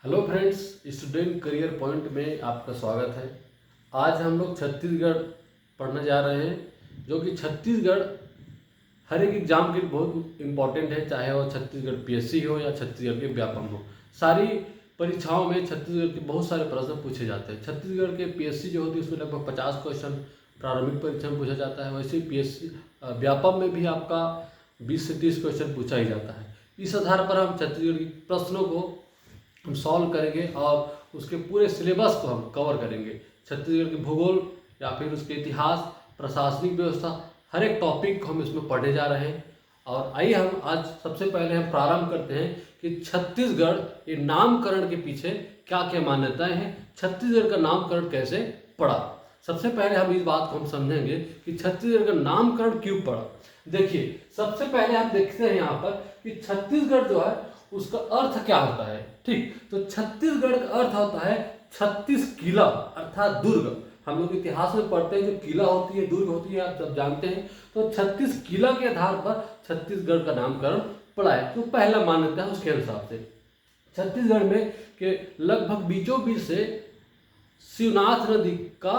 Hello friends, student career point में आपका स्वागत है। आज हम लोग छत्तीसगढ़ पढ़ने जा रहे हैं, जो कि छत्तीसगढ़ हर एक एग्जाम के लिए बहुत इम्पोर्टेंट है, चाहे वो छत्तीसगढ़ पीएससी हो या छत्तीसगढ़ के व्यापम हो। सारी परीक्षाओं में छत्तीसगढ़ के बहुत सारे प्रश्न पूछे जाते हैं। छत्तीसगढ़ के पीएससी जो होती है उसमें लगभग 50 क्वेश्चन प्रारंभिक परीक्षा में पूछा जाता है। वैसे पीएससी व्यापम में भी आपका 20 से 30 क्वेश्चन पूछा ही जाता है। इस आधार पर हम छत्तीसगढ़ के प्रश्नों को हम सॉल्व करेंगे और उसके पूरे सिलेबस को हम कवर करेंगे। छत्तीसगढ़ के भूगोल या फिर उसके इतिहास, प्रशासनिक व्यवस्था, हर एक टॉपिक को हम इसमें पढ़ने जा रहे हैं। और आइए हम आज सबसे पहले हम प्रारंभ करते हैं कि छत्तीसगढ़ ये नामकरण के पीछे क्या क्या मान्यताएं हैं, छत्तीसगढ़ का नामकरण कैसे पड़ा। सबसे पहले हम इस बात को हम समझेंगे कि छत्तीसगढ़ का नामकरण क्यों पड़ा। देखिए, सबसे पहले हम देखते हैं यहाँ पर कि छत्तीसगढ़ जो है उसका अर्थ क्या होता है। ठीक, तो छत्तीसगढ़ का अर्थ होता है 36 किला अर्थात दुर्ग। हम लोग इतिहास में पढ़ते हैं जो किला होती है, दुर्ग होती है, आप सब जानते हैं। तो 36 किला के आधार पर छत्तीसगढ़ का नामकरण पड़ा है। तो पहला मान्यता है उसके हिसाब से छत्तीसगढ़ में के लगभग बीचों बीच से शिवनाथ नदी का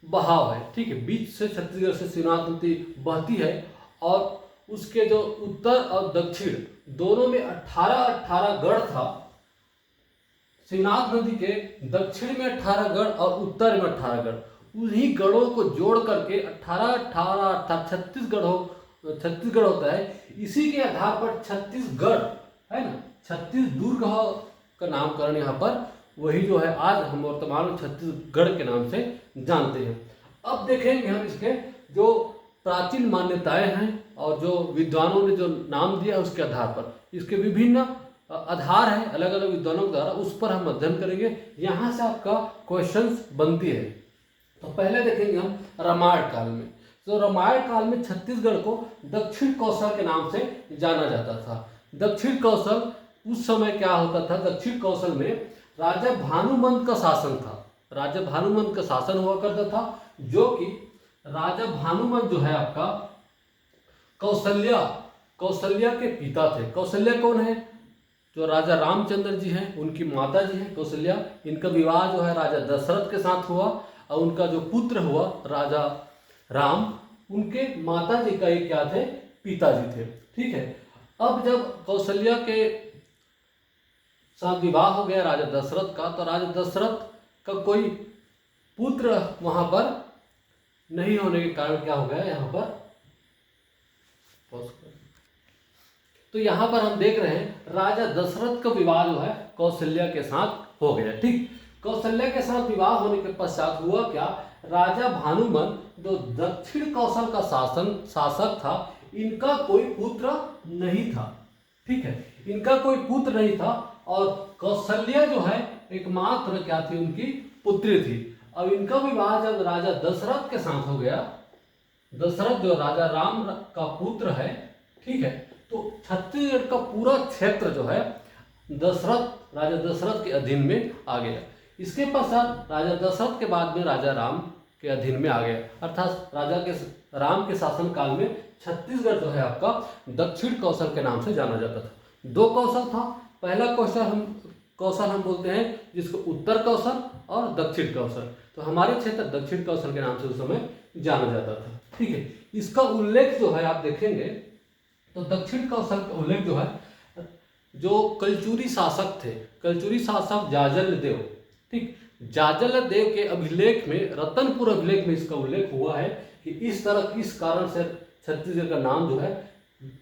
बहाव है। ठीक है, बीच से छत्तीसगढ़ से शिवनाथ नदी बहती है और उसके जो उत्तर और दक्षिण दोनों में 18 गढ़ था। शिवनाथ नदी के दक्षिण में 18 गढ़ और उत्तर में 18 गढ़। उन्हीं गढ़ों को जोड़ करके 18 अर्थात छत्तीसगढ़ होता है। इसी के आधार पर छत्तीसगढ़ है ना, 36 दुर्ग का नामकरण यहाँ पर वही जो है आज हम वर्तमान में छत्तीसगढ़ के नाम से जानते हैं। अब देखेंगे हम इसके जो प्राचीन मान्यताएं हैं और जो विद्वानों ने जो नाम दिया उसके आधार पर इसके विभिन्न आधार है अलग अलग विद्वानों के द्वारा, उस पर हम अध्ययन करेंगे। यहाँ से आपका क्वेश्चंस बनती है। तो पहले देखेंगे हम रामायण काल में। तो रामायण काल में छत्तीसगढ़ को दक्षिण कौशल के नाम से जाना जाता था। दक्षिण कौशल उस समय क्या होता था, दक्षिण कौशल में राजा भानुमंत का शासन था। राजा भानुमंत का शासन हुआ करता था, जो कि राजा भानुमंत जो है आपका कौशल्या के पिता थे। कौशल्या कौन है? जो राजा रामचंद्र जी हैं उनकी माता जी हैं कौशल्या। इनका विवाह जो है राजा दशरथ के साथ हुआ और उनका जो पुत्र हुआ राजा राम, उनके माता जी का ये क्या थे, पिताजी थे। ठीक है, अब जब कौशल्या के साथ विवाह हो गया राजा दशरथ का, तो राजा दशरथ का कोई पुत्र वहां पर नहीं होने के कारण क्या हो गया यहाँ पर, तो यहाँ पर हम देख रहे हैं राजा दशरथ का विवाह जो है कौशल्या के साथ हो गया। ठीक, कौशल्या के साथ विवाह होने के पश्चात हुआ क्या, राजा भानुमंत जो दक्षिण कौशल का शासक था, इनका कोई पुत्र नहीं था। ठीक है, इनका कोई पुत्र नहीं था और कौशल्या जो है एकमात्र क्या थी, उनकी पुत्री थी। अब इनका विवाह जब राजा दशरथ के साथ हो गया, दशरथ जो राजा राम का पुत्र है, ठीक है, तो छत्तीसगढ़ का पूरा क्षेत्र जो है राजा दशरथ के अधीन में आ गया। इसके पश्चात राजा दशरथ के बाद में राजा राम के अधीन में आ गया, अर्थात राम के शासन काल में छत्तीसगढ़ जो है आपका दक्षिण कौशल के नाम से जाना जाता था। दो कौशल था। पहला कौशल हम बोलते हैं जिसको उत्तर कौशल और दक्षिण कौशल। तो हमारे क्षेत्र दक्षिण कौशल के नाम से उस समय जाना जाता था। ठीक है, इसका उल्लेख जो है आप देखेंगे तो दक्षिण कौशल का उल्लेख जो है, जो कलचुरी शासक थे, कलचुरी शासक जाजल देव। ठीक, जाजल देव के अभिलेख में, रतनपुर अभिलेख में इसका उल्लेख हुआ है कि इस कारण से छत्तीसगढ़ का नाम जो है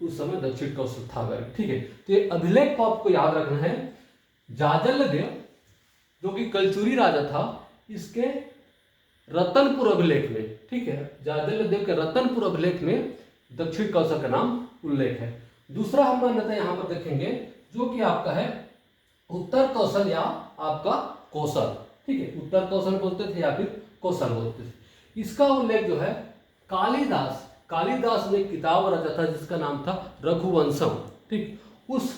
उस समय दक्षिण कौशल था। ठीक है, तो ये अभिलेख को आपको याद रखना है। जाजल देव जो कि कलचुरी राजा था, इसके रतनपुर अभिलेख में, ठीक है, जाजल देव के रतनपुर अभिलेख में दक्षिण कौशल का नाम उल्लेख है। दूसरा हम मान्यता यहाँ पर देखेंगे जो कि आपका है उत्तर कौशल या आपका कौशल। ठीक है, उत्तर कौशल बोलते थे या फिर कौशल बोलते थे। इसका उल्लेख जो है कालिदास ने किताब रचा था जिसका नाम था रघुवंशम। ठीक, उस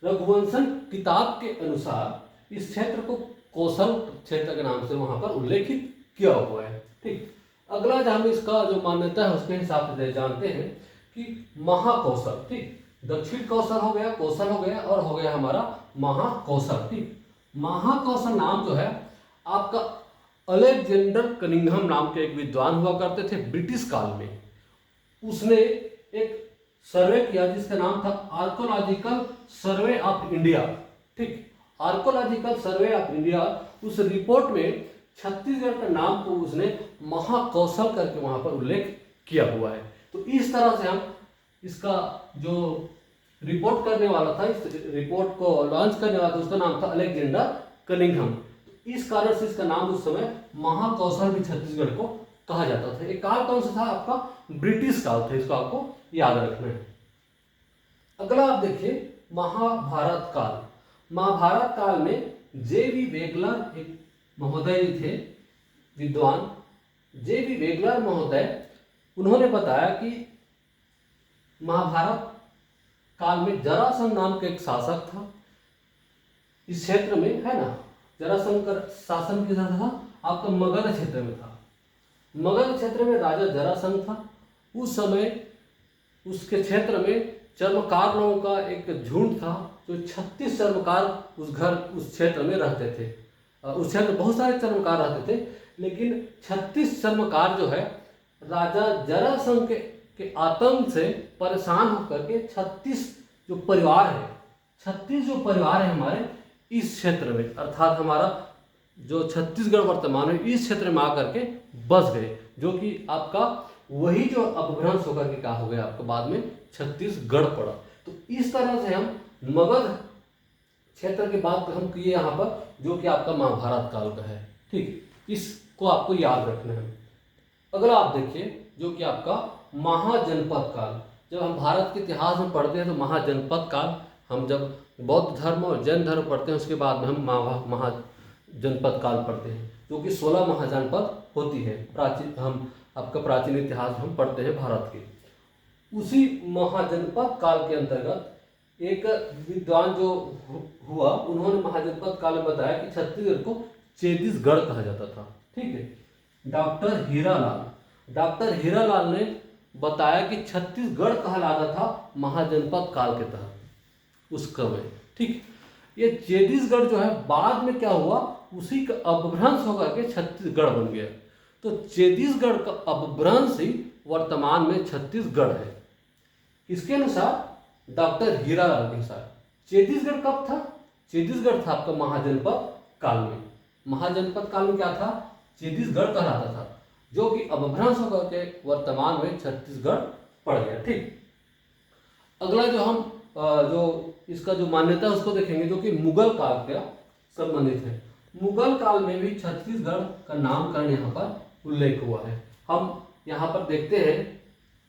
रघुवंशम किताब के अनुसार इस क्षेत्र को कौशल क्षेत्र के नाम से वहां पर उल्लेखित किया हुआ है। ठीक, अगला हम इसका जो मान्यता है उसके हिसाब से जानते हैं कि महाकौशल। ठीक, दक्षिण कौशल हो गया, कौशल हो गया, और हो गया हमारा महाकौशल। ठीक, महाकौशल नाम जो है आपका अलेक्जेंडर कनिंघम नाम के एक विद्वान हुआ करते थे ब्रिटिश काल में। उसने एक सर्वे किया जिसका नाम था आर्कोलॉजिकल सर्वे ऑफ इंडिया। ठीक, आर्कोलॉजिकल सर्वे ऑफ इंडिया। उस रिपोर्ट में छत्तीसगढ़ का नाम को उसने महाकौशल करके वहां पर उल्लेख किया हुआ है। तो इस तरह से हम इसका जो रिपोर्ट करने वाला था, इस रिपोर्ट को लॉन्च करने वाला था, उसका नाम था अलेक्जेंडर कनिंघम। तो इस कारण से इसका नाम उस समय महाकौशल भी छत्तीसगढ़ को कहा जाता था। एक काल कौन सा था आपका? ब्रिटिश काल था, इसको आपको याद रखना है। अगला आप देखिए महाभारत काल। महाभारत काल में जे.वी. वेगलर एक महोदय थे, विद्वान जे.वी. वेगलर महोदय, उन्होंने बताया कि महाभारत काल में जरासंध नाम का एक शासक था इस क्षेत्र में, है ना। जरासंध का शासन किधर था? आपका मगध क्षेत्र में था। मगध क्षेत्र में राजा जरासंध था। उस समय उसके क्षेत्र में चर्मकार लोगों का एक झुंड था, जो 36 चर्मकार उस क्षेत्र में रहते थे। उस क्षेत्र में बहुत सारे चर्मकार रहते थे, लेकिन 36 चर्मकार जो है राजा जरासंध के आतंक से परेशान होकर के 36 जो परिवार है, 36 जो परिवार है हमारे इस क्षेत्र में, अर्थात हमारा जो छत्तीसगढ़ वर्तमान में इस क्षेत्र में आकर के बस गए, जो कि आपका वही जो अपभ्रंश होकर के क्या हो गया आपको बाद में छत्तीसगढ़ पड़ा। तो इस तरह से हम मगध क्षेत्र की बात हम किए यहाँ पर, जो कि आपका महाभारत काल का है। ठीक, इसको आपको याद रखना है। अगला आप देखिए जो कि आपका महाजनपद काल। जब हम भारत के इतिहास में पढ़ते हैं तो महाजनपद काल, हम जब बौद्ध धर्म और जैन धर्म पढ़ते हैं उसके बाद में हम महाजनपद काल पढ़ते हैं, जो कि 16 महाजनपद होती है। प्राचीन हम आपका प्राचीन इतिहास हम पढ़ते हैं भारत के। उसी महाजनपद काल के अंतर्गत एक विद्वान जो हुआ, उन्होंने महाजनपद काल में बताया कि छत्तीसगढ़ को चेदिसगढ़ कहा जाता था। ठीक है, डॉक्टर हीरालाल ने बताया कि छत्तीसगढ़ कहलाता था महाजनपद काल के तहत उस समय। ठीक, ये चेदिसगढ़ जो है बाद में क्या हुआ, उसी का अपभ्रंश होकर के छत्तीसगढ़ बन गया। तो चेदिसगढ़ का अपभ्रंश ही वर्तमान में छत्तीसगढ़ है। इसके अनुसार, डॉक्टर हीरालाल के अनुसार चेदिसगढ़ कब था? चेदिसगढ़ था आपका महाजनपद काल में। महाजनपद काल में क्या था? चेदिसगढ़ कहलाता था, जो कि अपभ्रंश होकर के वर्तमान में छत्तीसगढ़ पड़ गया। ठीक, अगला जो हम जो इसका जो मान्यता है उसको देखेंगे, जो कि मुगल काल का संबंधित है। मुगल काल में भी छत्तीसगढ़ का नामकरण यहाँ पर उल्लेख हुआ है। हम यहाँ पर देखते हैं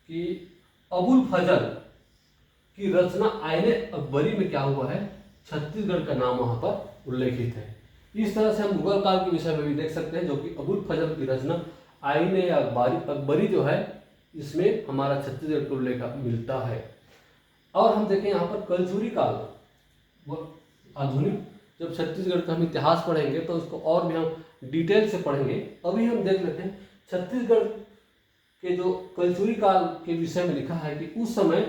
कि अबुल फजल की रचना आईने अकबरी में क्या हुआ है, छत्तीसगढ़ का नाम वहाँ पर उल्लेखित है। इस तरह से हम मुगल काल के विषय में भी देख सकते हैं, जो कि अबुल फजल की रचना आईने अकबरी जो है, इसमें हमारा छत्तीसगढ़ को उल्लेख मिलता है। और हम देखें यहाँ पर कलचुरी काल, वो आधुनिक, जब छत्तीसगढ़ का हम इतिहास पढ़ेंगे तो उसको और भी हम डिटेल से पढ़ेंगे। अभी हम देख लेते हैं छत्तीसगढ़ के जो कलचुरी काल के विषय में लिखा है कि उस समय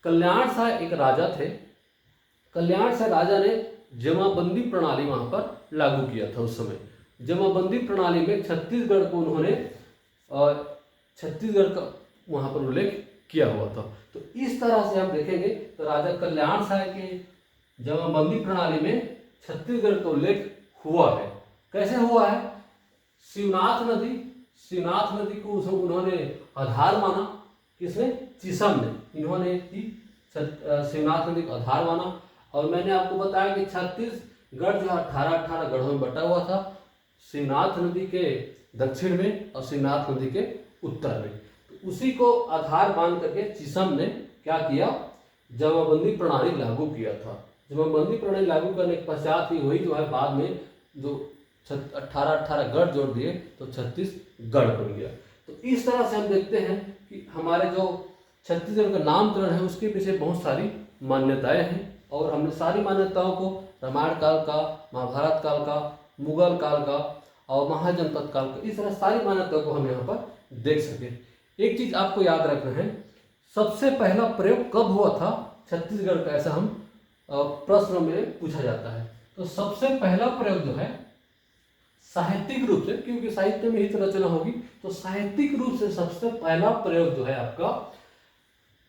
कल्याण शाह एक राजा थे। कल्याण शाह राजा ने जमाबंदी प्रणाली वहाँ पर लागू किया था। उस समय जमाबंदी प्रणाली में छत्तीसगढ़ को उन्होंने छत्तीसगढ़ का वहाँ पर उल्लेख किया हुआ था। तो इस तरह से हम देखेंगे तो राजा कल्याण शाह के जमाबंदी प्रणाली में छत्तीसगढ़ का उल्लेख हुआ है। कैसे हुआ है? शिवनाथ नदी को उन्होंने आधार माना। किसने? चिसम ने। इन्होंने शिवनाथ नदी को आधार माना। और मैंने आपको बताया कि छत्तीसगढ़ जो 18 गढ़ों में बटा हुआ था, शिवनाथ नदी के दक्षिण में और शिवनाथ नदी के उत्तर में। तो उसी को आधार मान करके चिसम ने क्या किया, जमाबंदी प्रणाली लागू किया था। जमाबंदी प्रणाली लागू करने के पश्चात ही वही जो है बाद में जो 18 गढ़ जोड़ दिए तो छत्तीसगढ़ बन गया। तो इस तरह से हम देखते हैं कि हमारे जो छत्तीसगढ़ का नामकरण है उसके पीछे बहुत सारी मान्यताएं हैं, और हमने सारी मान्यताओं को रामायण काल का, महाभारत काल का, मुगल काल का और महाजनपद काल का, इस तरह सारी मान्यताओं को हम यहाँ पर देख सके। एक चीज आपको याद रखना है, सबसे पहला प्रयोग कब हुआ था छत्तीसगढ़ का, ऐसा हम प्रश्न में पूछा जाता है। तो सबसे पहला प्रयोग जो है साहित्यिक रूप से, क्योंकि साहित्य में ही तो रचना होगी, तो साहित्यिक रूप से सबसे पहला प्रयोग जो है आपका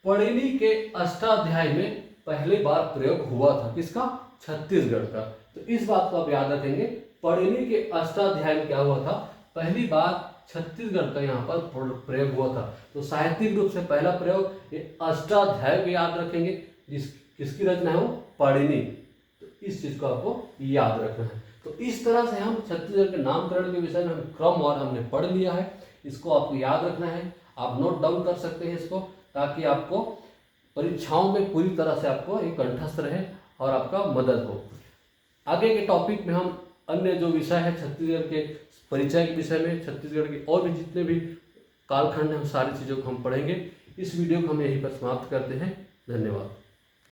पढ़िनी के अष्टाध्याय में पहली बार प्रयोग हुआ था। किसका? छत्तीसगढ़ का। तो इस बात को आप याद रखेंगे, पढ़िनी के अष्टाध्याय में क्या हुआ था, पहली बार छत्तीसगढ़ का यहाँ पर प्रयोग हुआ था। तो साहित्यिक रूप से पहला प्रयोग ये अष्टाध्याय को याद रखेंगे, किसकी रचना है वो, पढ़िनी। तो इस चीज को आपको याद रखना है। तो इस तरह से हम छत्तीसगढ़ के नामकरण के विषय में हम क्रम और हमने पढ़ लिया है, इसको आपको याद रखना है। आप नोट डाउन कर सकते हैं इसको, ताकि आपको परीक्षाओं में पूरी तरह से आपको एक कंठस्थ रहे और आपका मदद हो। आगे के टॉपिक में हम अन्य जो विषय है छत्तीसगढ़ के परिचय के विषय में, छत्तीसगढ़ के और भी जितने भी कालखंड हैं, सारी चीज़ों को हम पढ़ेंगे। इस वीडियो को हम यहीं पर समाप्त करते हैं। धन्यवाद।